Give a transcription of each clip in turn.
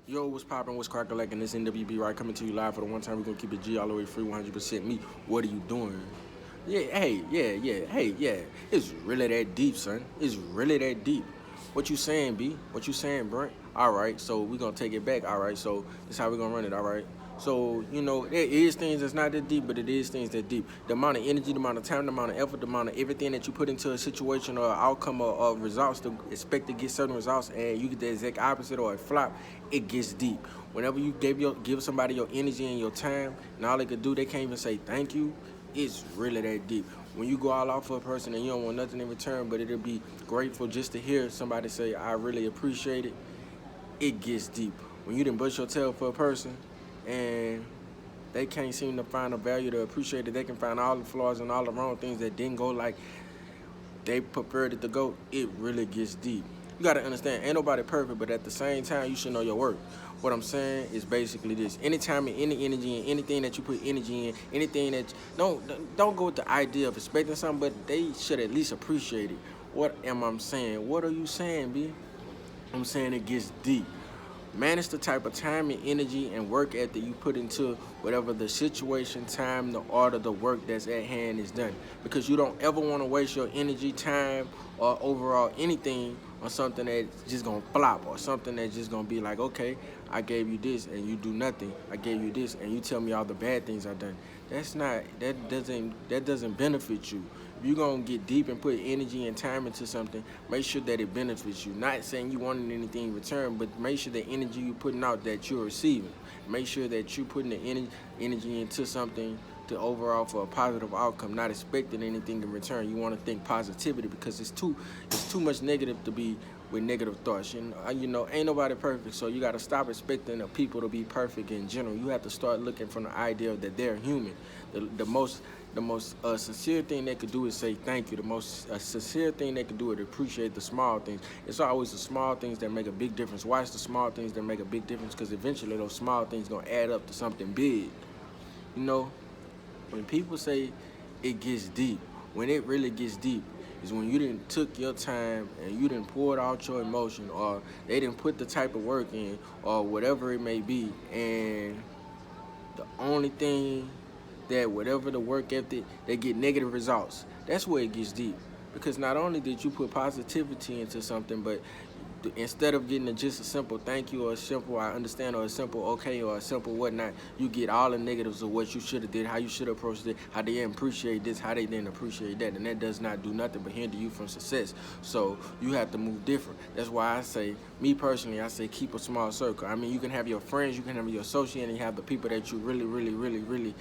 Yo, what's poppin', what's crackin' like, and this NWB right coming to you live for the one time. We're gonna keep it G all the way free, 100% me. What are you doing? Yeah, hey, hey, yeah. It's really that deep, son. It's really that deep. What you saying, B? What you saying, Brent? All right, so we're gonna take it back. All right, so this how we're gonna run it. All right. So, there is things that's not that deep, but it is things that deep. The amount of energy, the amount of time, the amount of effort, the amount of everything that you put into a situation or outcome or results to expect to get certain results, and you get the exact opposite or a flop, it gets deep. Whenever you give somebody your energy and your time, and all they could do, they can't even say thank you, it's really that deep. When you go all out for a person and you don't want nothing in return, but it'll be grateful just to hear somebody say, I really appreciate it, it gets deep. When you done bust your tail for a person and they can't seem to find a value to appreciate it, they can find all the flaws and all the wrong things that didn't go like they preferred it to go, it really gets deep. You gotta understand, ain't nobody perfect, but at the same time, you should know your worth. What I'm saying is basically this: anytime and any energy and anything that you put energy in, anything that don't go with the idea of expecting something, but they should at least appreciate it. What am I saying? What are you saying, B? I'm saying it gets deep. Manage the type of time and energy and work ethic you put into whatever the situation, time, the art of the work that's at hand is done. Because you don't ever want to waste your energy, time, or overall anything on something that's just gonna flop or something that's just gonna be like, okay, I gave you this and you do nothing. I gave you this and you tell me all the bad things I've done. That doesn't benefit you. If you're gonna get deep and put energy and time into something, make sure that it benefits you. Not saying you wanted anything in return, but make sure the energy you're putting out that you're receiving. Make sure that you're putting the energy into something to overall for a positive outcome, not expecting anything in return. You want to think positivity because it's too much negative to be with negative thoughts. Ain't nobody perfect, so you got to stop expecting the people to be perfect in general. You have to start looking from the idea that they're human. The most sincere thing they could do is say thank you. The most sincere thing they could do is appreciate the small things. It's always the small things that make a big difference. Why is the small things that make a big difference? Because eventually those small things gonna add up to something big. You know, when people say it gets deep, when it really gets deep, is when you didn't took your time and you didn't pour out your emotion, or they didn't put the type of work in, or whatever it may be, and the only thing that whatever the work ethic, they get negative results. That's where it gets deep. Because not only did you put positivity into something, but instead of getting just a simple thank you or a simple I understand or a simple okay or a simple whatnot, you get all the negatives of what you should have did, how you should have approached it, how they didn't appreciate this, how they didn't appreciate that, and that does not do nothing but hinder you from success. So you have to move different. That's why I say, me personally, I say keep a small circle. I mean, you can have your friends, you can have your associate, and you have the people that you really, really, really, really,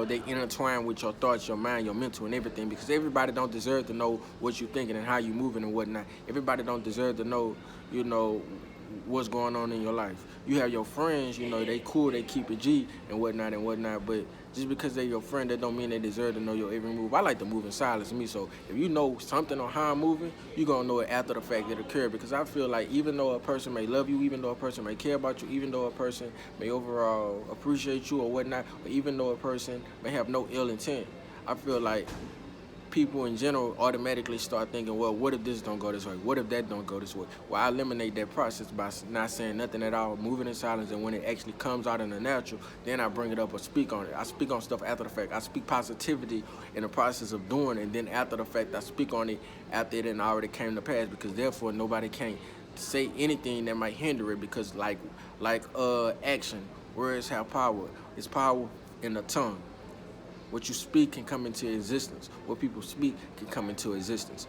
they intertwine with your thoughts, your mind, your mental, and everything. Because everybody don't deserve to know what you're thinking and how you're moving and whatnot. Everybody don't deserve to know what's going on in your life. You have your friends, they cool, they keep it G and whatnot, but just because they're your friend, that don't mean they deserve to know your every move. I like to move in silence, me, so if you know something on how I'm moving, you're going to know it after the fact that it occurred, because I feel like even though a person may love you, even though a person may care about you, even though a person may overall appreciate you or whatnot, or even though a person may have no ill intent, I feel like people in general automatically start thinking, well, what if this don't go this way? What if that don't go this way? Well, I eliminate that process by not saying nothing at all, moving in silence, and when it actually comes out in the natural, then I bring it up or speak on it. I speak on stuff after the fact. I speak positivity in the process of doing it, and then after the fact, I speak on it after it already came to pass, because therefore nobody can say anything that might hinder it, because like action, words have power. It's power in the tongue. What you speak can come into existence. What people speak can come into existence.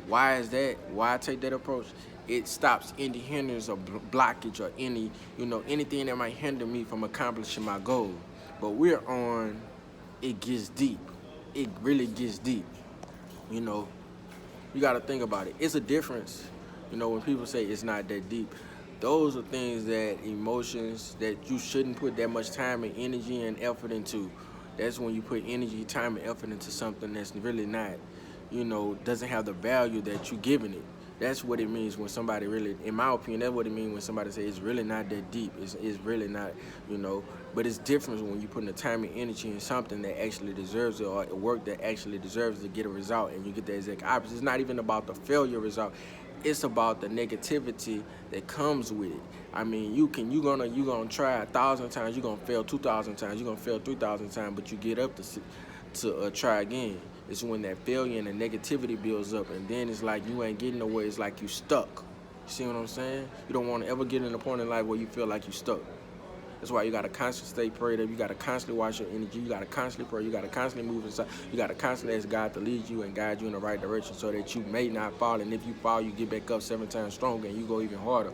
Why is that? Why I take that approach? It stops any hindrance or blockage or anything that might hinder me from accomplishing my goal. But we're on, it gets deep. It really gets deep. You got to think about it. It's a difference, when people say it's not that deep. Those are things that emotions that you shouldn't put that much time and energy and effort into. That's when you put energy, time, and effort into something that's really not, doesn't have the value that you're giving it. That's what it means when somebody really, in my opinion, that's what it means when somebody says it's really not that deep. It's really not, But it's different when you're putting the time and energy in something that actually deserves it, or work that actually deserves to get a result, and you get the exact opposite. It's not even about the failure result. it's about the negativity that comes with it. I mean, you gonna try 1,000 times, you're gonna fail 2,000 times, you're gonna fail 3,000 times, but you get up to try again. It's when that failure and the negativity builds up, and then it's like you ain't getting nowhere. It's like you stuck. You see what I'm saying? You don't want to ever get in a point in life where you feel like you stuck. That's why you gotta constantly stay prayed up. You gotta constantly watch your energy. You gotta constantly pray. You gotta constantly move inside. You gotta constantly ask God to lead you and guide you in the right direction so that you may not fall. And if you fall, you get back up 7 times stronger and you go even harder.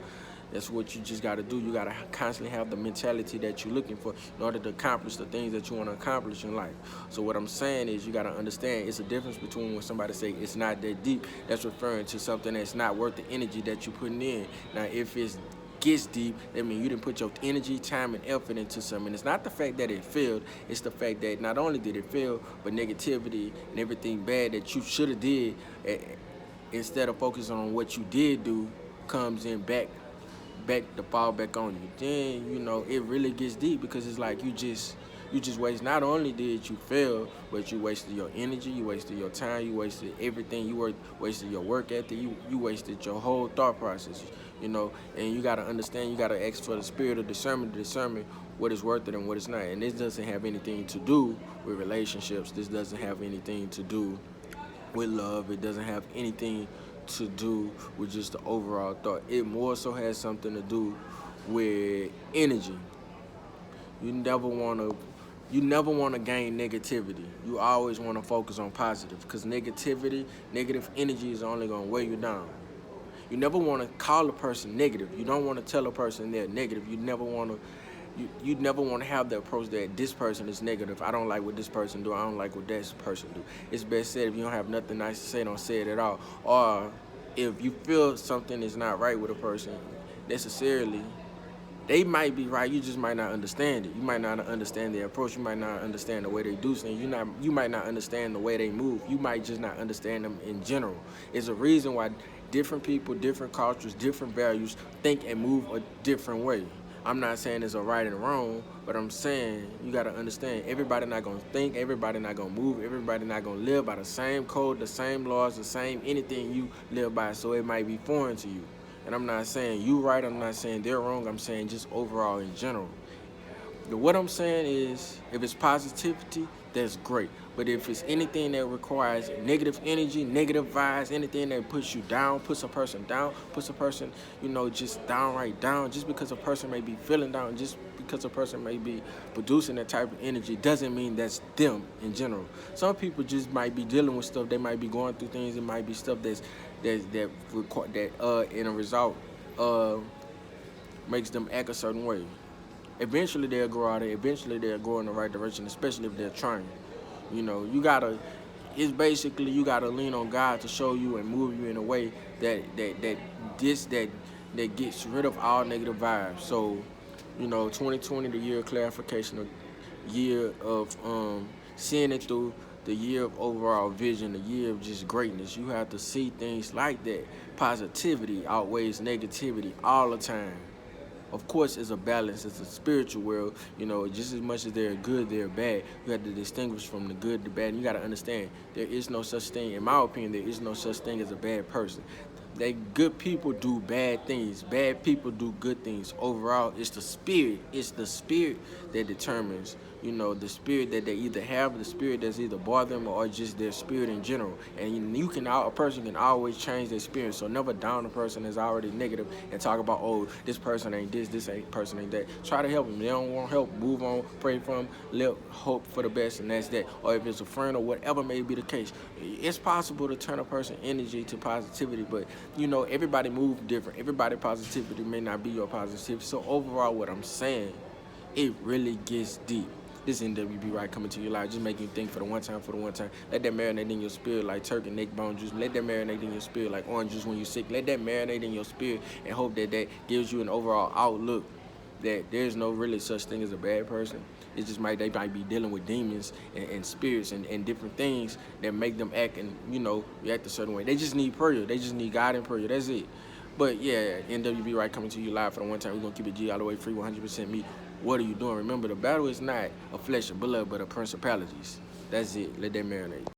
That's what you just gotta do. You gotta constantly have the mentality that you're looking for in order to accomplish the things that you want to accomplish in life. So what I'm saying is you gotta understand it's a difference between when somebody say it's not that deep. That's referring to something that's not worth the energy that you're putting in. Now, if it's gets deep, that means you didn't put your energy, time, and effort into something. It's not the fact that it failed, it's the fact that not only did it fail, but negativity and everything bad that you should have did, instead of focusing on what you did do, comes in back to fall back on you. Then, it really gets deep because it's like you just waste. Not only did you fail, but you wasted your energy, you wasted your time, you wasted everything. You wasted your work ethic, you wasted your whole thought process. And you gotta understand, you gotta ask for the spirit of discernment to discern what is worth it and what is not. And this doesn't have anything to do with relationships. This doesn't have anything to do with love. It doesn't have anything to do with just the overall thought. It more so has something to do with energy. You never want to gain negativity. You always want to focus on positive, because negative energy is only going to weigh you down. You never want to call a person negative. You don't want to tell a person they're negative. You never want to have the approach that this person is negative. I don't like what this person do. I don't like what that person do. It's best said if you don't have nothing nice to say, don't say it at all. Or if you feel something is not right with a person, necessarily, they might be right. You just might not understand it. You might not understand their approach. You might not understand the way they do things. You might not understand the way they move. You might just not understand them in general. It's a reason why different people, different cultures, different values think and move a different way. I'm not saying it's a right and wrong, but I'm saying you got to understand everybody not going to think, everybody not going to move, everybody not going to live by the same code, the same laws, the same anything you live by, so it might be foreign to you. And I'm not saying you right, I'm not saying they're wrong, I'm saying just overall in general. What I'm saying is, if it's positivity, that's great. But if it's anything that requires negative energy, negative vibes, anything that puts you down, puts a person down, puts a person, just downright down, just because a person may be feeling down, just because a person may be producing that type of energy, doesn't mean that's them in general. Some people just might be dealing with stuff, they might be going through things, it might be stuff that in a result makes them act a certain way. Eventually they'll grow out of it. Eventually they'll go in the right direction, especially if they're trying. You gotta lean on God to show you and move you in a way that gets rid of all negative vibes. So, 2020, the year of clarification, the year of seeing it through, the year of overall vision, the year of just greatness. You have to see things like that. Positivity outweighs negativity all the time. Of course, it's a balance. It's a spiritual world. Just as much as they're good, they're bad. You have to distinguish from the good, the bad. And you got to understand, there is no such thing, in my opinion, there is no such thing as a bad person. Good people do bad things. Bad people do good things. Overall, it's the spirit. It's the spirit that determines, the spirit that they either have, the spirit that's either bother them, or just their spirit in general. And a person can always change their spirit. So never down a person that's already negative and talk about, oh, this person ain't this person ain't that. Try to help them. They don't want help, move on, pray for them, live, hope for the best, and that's that. Or if it's a friend or whatever may be the case, it's possible to turn a person's energy to positivity, but everybody move different. Everybody positivity may not be your positivity. So overall, what I'm saying, it really gets deep. This NWB Right coming to you live, just making you think for the one time. Let that marinate in your spirit like turkey neck bone juice. Let that marinate in your spirit like orange juice when you're sick. Let that marinate in your spirit and hope that gives you an overall outlook that there's no really such thing as a bad person. It's just they might be dealing with demons and spirits and different things that make them act and, react a certain way. They just need prayer. They just need God and prayer. That's it. But yeah, NWB Right coming to you live for the one time. We're going to keep it G all the way free, 100% me. What are you doing? Remember, the battle is not a flesh and blood, but a principalities. That's it. Let that marinate.